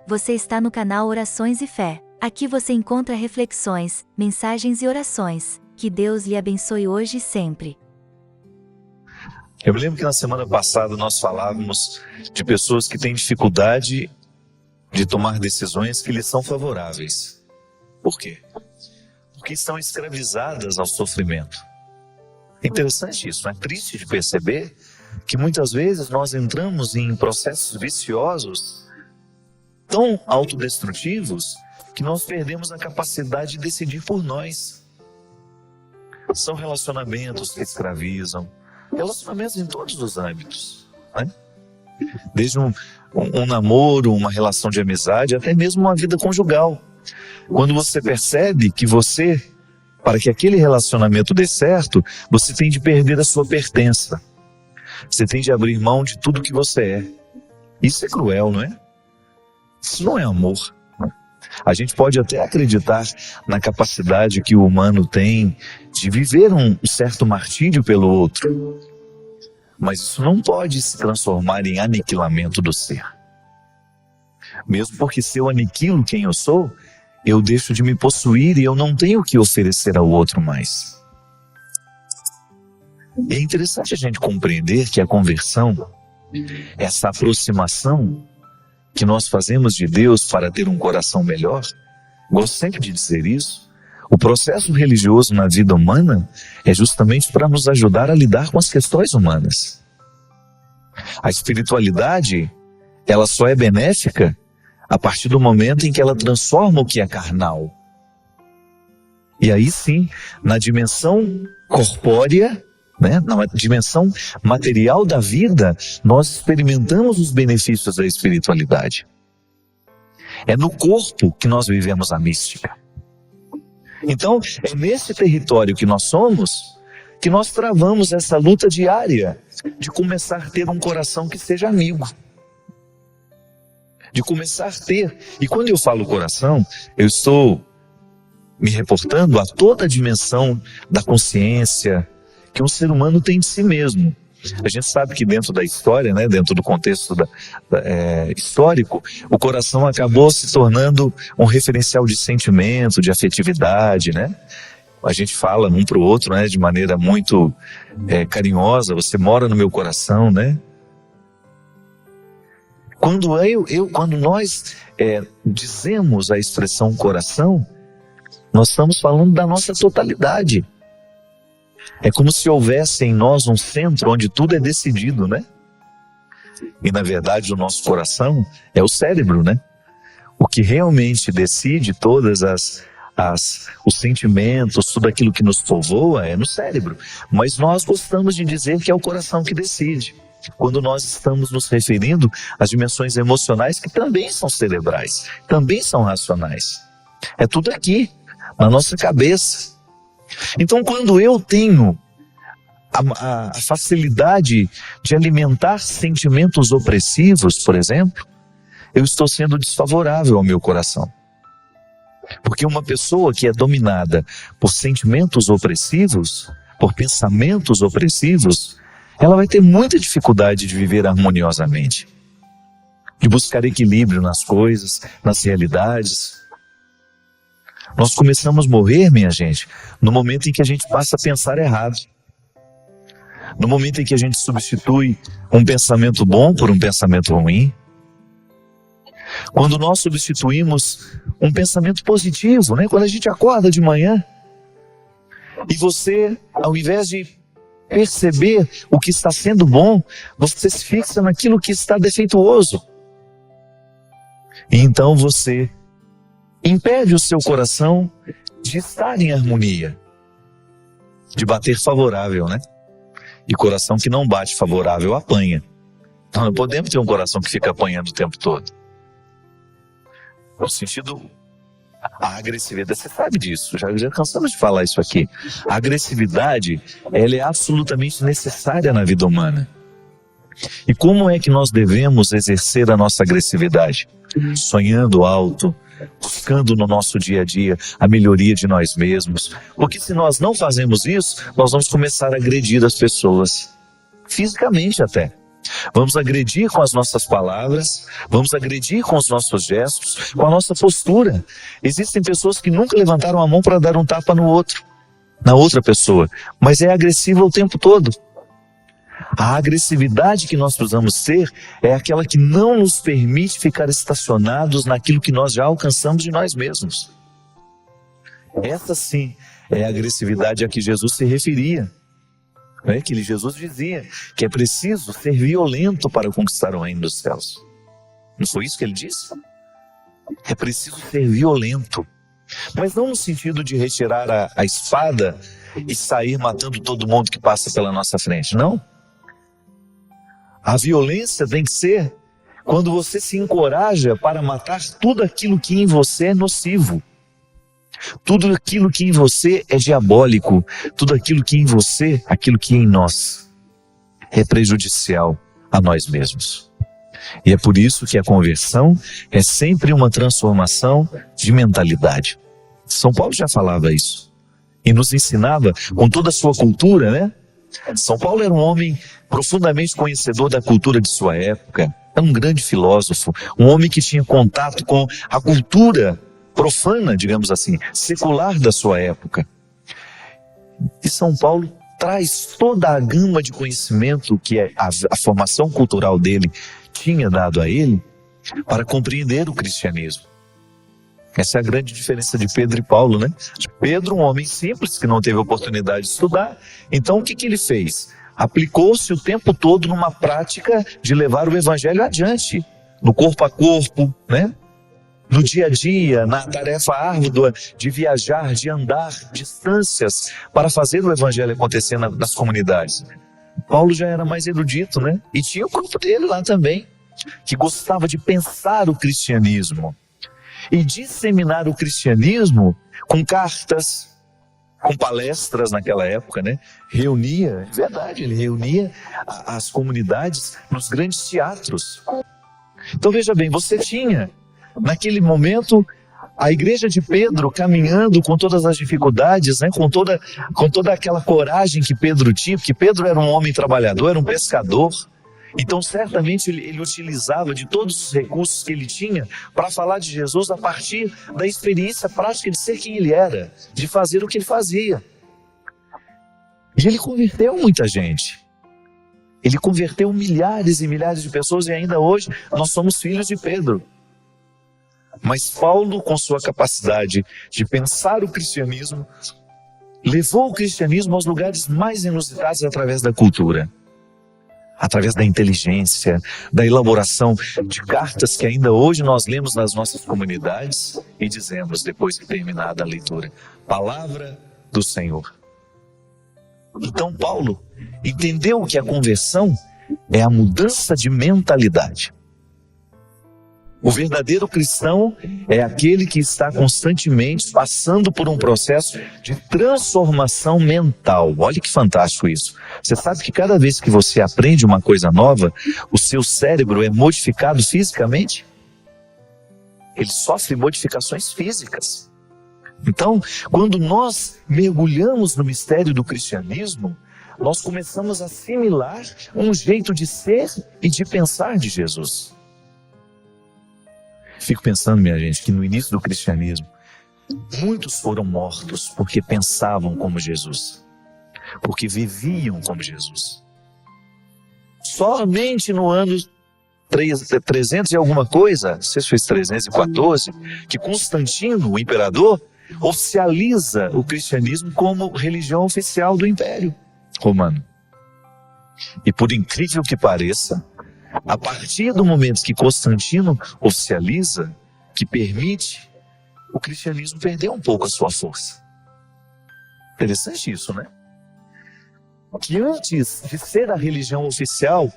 Você está no canal Orações e Fé. Aqui você encontra reflexões, mensagens e orações. Que Deus lhe abençoe hoje e sempre. Eu me lembro que na semana passada nós falávamos de pessoas que têm dificuldade de tomar decisões que lhes são favoráveis. Por quê? Porque estão escravizadas ao sofrimento. É interessante isso, não é triste de perceber que muitas vezes nós entramos em processos viciosos tão autodestrutivos que nós perdemos a capacidade de decidir por nós. São relacionamentos que escravizam, relacionamentos em todos os âmbitos, né? Desde um namoro, uma relação de amizade, até mesmo uma vida conjugal. Quando você percebe que para que aquele relacionamento dê certo, você tem de perder a sua pertença. Você tem de abrir mão de tudo que você é. Isso é cruel, não é? Isso não é amor. A gente pode até acreditar na capacidade que o humano tem de viver um certo martírio pelo outro. Mas isso não pode se transformar em aniquilamento do ser. Mesmo porque se eu aniquilo quem eu sou, eu deixo de me possuir e eu não tenho o que oferecer ao outro mais. É interessante a gente compreender que a conversão, essa aproximação que nós fazemos de Deus para ter um coração melhor, gosto sempre de dizer isso, o processo religioso na vida humana é justamente para nos ajudar a lidar com as questões humanas. A espiritualidade, ela só é benéfica a partir do momento em que ela transforma o que é carnal. E aí sim, na dimensão corpórea, né, na dimensão material da vida, nós experimentamos os benefícios da espiritualidade. É no corpo que nós vivemos a mística. Então, é nesse território que nós somos, que nós travamos essa luta diária de começar a ter um coração que seja amigo. De começar a ter. E quando eu falo coração, eu estou me reportando a toda a dimensão da consciência que um ser humano tem de si mesmo. A gente sabe que dentro da história, né, dentro do contexto histórico, o coração acabou se tornando um referencial de sentimento, de afetividade, né? A gente fala um para o outro, né, de maneira muito carinhosa, você mora no meu coração, né? Quando nós dizemos a expressão coração, nós estamos falando da nossa totalidade. É como se houvesse em nós um centro onde tudo é decidido, né? E na verdade o nosso coração é o cérebro, né? O que realmente decide todas os sentimentos, tudo aquilo que nos povoa é no cérebro. Mas nós gostamos de dizer que é o coração que decide, quando nós estamos nos referindo às dimensões emocionais que também são cerebrais, também são racionais. É tudo aqui, na nossa cabeça. Então, quando eu tenho a facilidade de alimentar sentimentos opressivos, por exemplo, eu estou sendo desfavorável ao meu coração. Porque uma pessoa que é dominada por sentimentos opressivos, por pensamentos opressivos, ela vai ter muita dificuldade de viver harmoniosamente, de buscar equilíbrio nas coisas, nas realidades. Nós começamos a morrer, minha gente, no momento em que a gente passa a pensar errado. No momento em que a gente substitui um pensamento bom por um pensamento ruim. Quando nós substituímos um pensamento positivo, né? Quando a gente acorda de manhã e você, ao invés de perceber o que está sendo bom, você se fixa naquilo que está defeituoso. E então você impede o seu coração de estar em harmonia, de bater favorável, né? E coração que não bate favorável apanha. Então não podemos ter um coração que fica apanhando o tempo todo. No sentido, a agressividade, você sabe disso, já cansamos de falar isso aqui. A agressividade, ela é absolutamente necessária na vida humana. E como é que nós devemos exercer a nossa agressividade? Sonhando alto, buscando no nosso dia a dia a melhoria de nós mesmos. Porque se nós não fazemos isso, nós vamos começar a agredir as pessoas, fisicamente até. Vamos agredir com as nossas palavras, vamos agredir com os nossos gestos, com a nossa postura. Existem pessoas que nunca levantaram a mão para dar um tapa no outro, na outra pessoa, mas é agressiva o tempo todo. A agressividade que nós precisamos ter é aquela que não nos permite ficar estacionados naquilo que nós já alcançamos de nós mesmos. Essa sim é a agressividade a que Jesus se referia. Que Jesus dizia que é preciso ser violento para conquistar o reino dos céus. Não foi isso que ele disse? É preciso ser violento. Mas não no sentido de retirar a espada e sair matando todo mundo que passa pela nossa frente, não. A violência tem que ser quando você se encoraja para matar tudo aquilo que em você é nocivo. Tudo aquilo que em você é diabólico, tudo aquilo que em você, aquilo que em nós é prejudicial a nós mesmos. E é por isso que a conversão é sempre uma transformação de mentalidade. São Paulo já falava isso e nos ensinava com toda a sua cultura, né? São Paulo era um homem profundamente conhecedor da cultura de sua época, era um grande filósofo, um homem que tinha contato com a cultura profana, digamos assim, secular da sua época. E São Paulo traz toda a gama de conhecimento que a formação cultural dele tinha dado a ele para compreender o cristianismo. Essa é a grande diferença de Pedro e Paulo, né? Pedro, um homem simples que não teve oportunidade de estudar, então o que ele fez? Aplicou-se o tempo todo numa prática de levar o evangelho adiante, no corpo a corpo, né? No dia a dia, na tarefa árdua de viajar, de andar distâncias para fazer o evangelho acontecer nas comunidades. Paulo já era mais erudito, né? E tinha o grupo dele lá também, que gostava de pensar o cristianismo e disseminar o cristianismo com cartas, com palestras naquela época, né? Reunia, é verdade, ele reunia as comunidades nos grandes teatros. Então veja bem, você tinha naquele momento a igreja de Pedro caminhando com todas as dificuldades, né? com toda aquela coragem que Pedro tinha, porque Pedro era um homem trabalhador, era um pescador. Então certamente ele utilizava de todos os recursos que ele tinha para falar de Jesus a partir da experiência prática de ser quem ele era, de fazer o que ele fazia. E ele converteu muita gente. Ele converteu milhares e milhares de pessoas e ainda hoje nós somos filhos de Pedro. Mas Paulo, com sua capacidade de pensar o cristianismo, levou o cristianismo aos lugares mais inusitados através da cultura, através da inteligência, da elaboração de cartas que ainda hoje nós lemos nas nossas comunidades e dizemos, depois de terminada a leitura, palavra do Senhor. Então Paulo entendeu que a conversão é a mudança de mentalidade. O verdadeiro cristão é aquele que está constantemente passando por um processo de transformação mental. Olha que fantástico isso. Você sabe que cada vez que você aprende uma coisa nova, o seu cérebro é modificado fisicamente? Ele sofre modificações físicas. Então, quando nós mergulhamos no mistério do cristianismo, nós começamos a assimilar um jeito de ser e de pensar de Jesus. Fico pensando, minha gente, que no início do cristianismo, muitos foram mortos porque pensavam como Jesus, porque viviam como Jesus. Somente no ano 300 e alguma coisa, não sei se foi 314, que Constantino, o imperador, oficializa o cristianismo como religião oficial do Império Romano. E por incrível que pareça, a partir do momento que Constantino oficializa, que permite, o cristianismo perdeu um pouco a sua força. Interessante isso, né? Que antes de ser a religião oficial,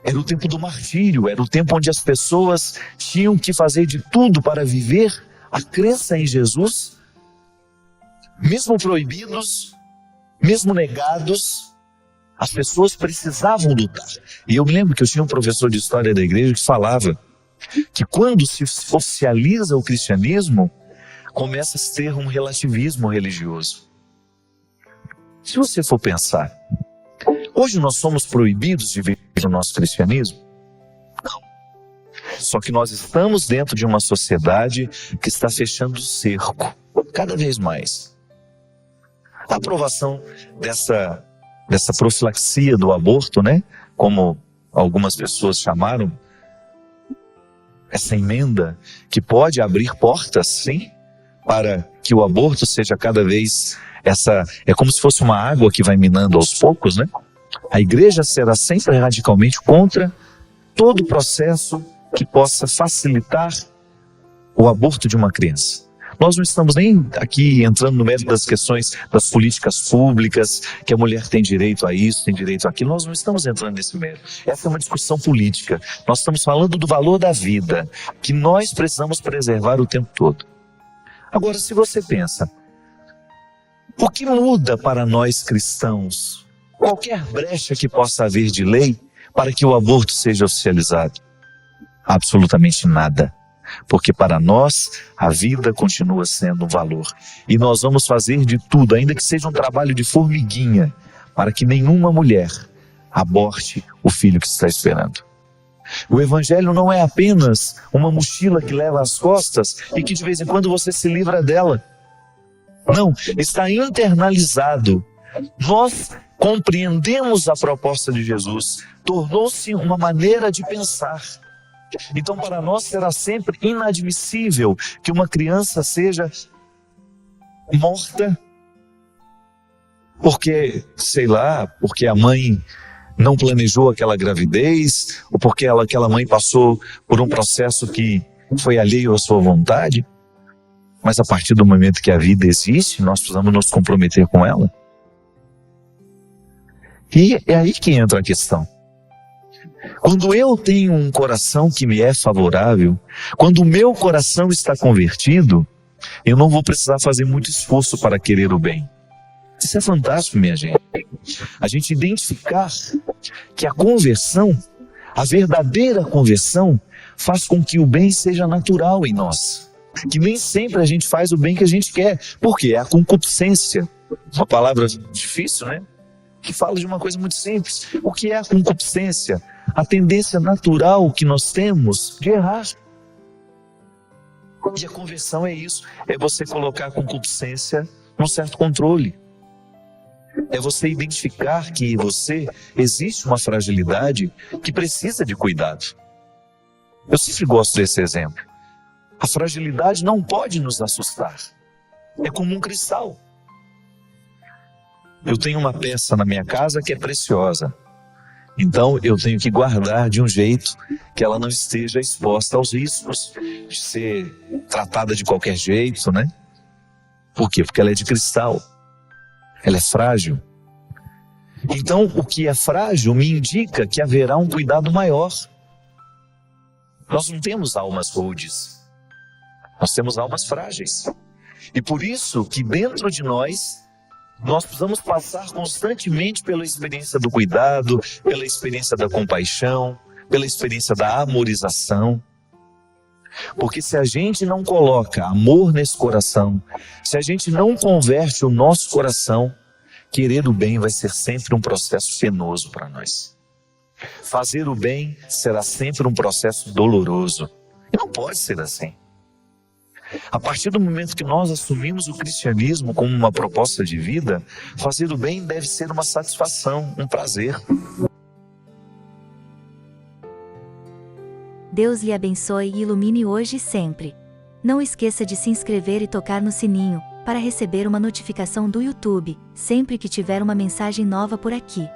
era o tempo do martírio, era o tempo onde as pessoas tinham que fazer de tudo para viver a crença em Jesus, mesmo proibidos, mesmo negados, as pessoas precisavam lutar. E eu me lembro que eu tinha um professor de história da igreja que falava que quando se oficializa o cristianismo, começa a se ter um relativismo religioso. Se você for pensar, hoje nós somos proibidos de viver do nosso cristianismo? Não. Só que nós estamos dentro de uma sociedade que está fechando o cerco, cada vez mais. A aprovação dessa profilaxia do aborto, né? Como algumas pessoas chamaram, essa emenda que pode abrir portas, sim, para que o aborto seja cada vez é como se fosse uma água que vai minando aos poucos, né? A igreja será sempre radicalmente contra todo o processo que possa facilitar o aborto de uma criança. Nós não estamos nem aqui entrando no mérito das questões das políticas públicas, que a mulher tem direito a isso, tem direito àquilo. Nós não estamos entrando nesse mérito. Essa é uma discussão política. Nós estamos falando do valor da vida, que nós precisamos preservar o tempo todo. Agora, se você pensa, o que muda para nós cristãos qualquer brecha que possa haver de lei para que o aborto seja oficializado? Absolutamente nada. Porque para nós a vida continua sendo um valor. E nós vamos fazer de tudo, ainda que seja um trabalho de formiguinha, para que nenhuma mulher aborte o filho que está esperando. O evangelho não é apenas uma mochila que leva às costas e que de vez em quando você se livra dela. Não, está internalizado. Nós compreendemos a proposta de Jesus, tornou-se uma maneira de pensar. Então, para nós será sempre inadmissível que uma criança seja morta porque, sei lá, porque a mãe não planejou aquela gravidez, ou porque aquela mãe passou por um processo que foi alheio à sua vontade. Mas a partir do momento que a vida existe, nós precisamos nos comprometer com ela. E é aí que entra a questão. Quando eu tenho um coração que me é favorável, quando o meu coração está convertido, eu não vou precisar fazer muito esforço para querer o bem. Isso é fantástico, minha gente. A gente identificar que a conversão, a verdadeira conversão, faz com que o bem seja natural em nós. Que nem sempre a gente faz o bem que a gente quer. Por quê? É a concupiscência. Uma palavra difícil, né? Que fala de uma coisa muito simples. O que é a concupiscência? A tendência natural que nós temos de errar. E a conversão é isso. É você colocar a concupiscência num certo controle. É você identificar que em você existe uma fragilidade que precisa de cuidado. Eu sempre gosto desse exemplo. A fragilidade não pode nos assustar. É como um cristal. Eu tenho uma peça na minha casa que é preciosa. Então eu tenho que guardar de um jeito que ela não esteja exposta aos riscos de ser tratada de qualquer jeito, né? Por quê? Porque ela é de cristal. Ela é frágil. Então o que é frágil me indica que haverá um cuidado maior. Nós não temos almas rudes. Nós temos almas frágeis. E por isso que dentro de nós precisamos passar constantemente pela experiência do cuidado, pela experiência da compaixão, pela experiência da amorização. Porque se a gente não coloca amor nesse coração, se a gente não converte o nosso coração, querer o bem vai ser sempre um processo penoso para nós. Fazer o bem será sempre um processo doloroso. E não pode ser assim. A partir do momento que nós assumimos o cristianismo como uma proposta de vida, fazer o bem deve ser uma satisfação, um prazer. Deus lhe abençoe e ilumine hoje e sempre. Não esqueça de se inscrever e tocar no sininho, para receber uma notificação do YouTube, sempre que tiver uma mensagem nova por aqui.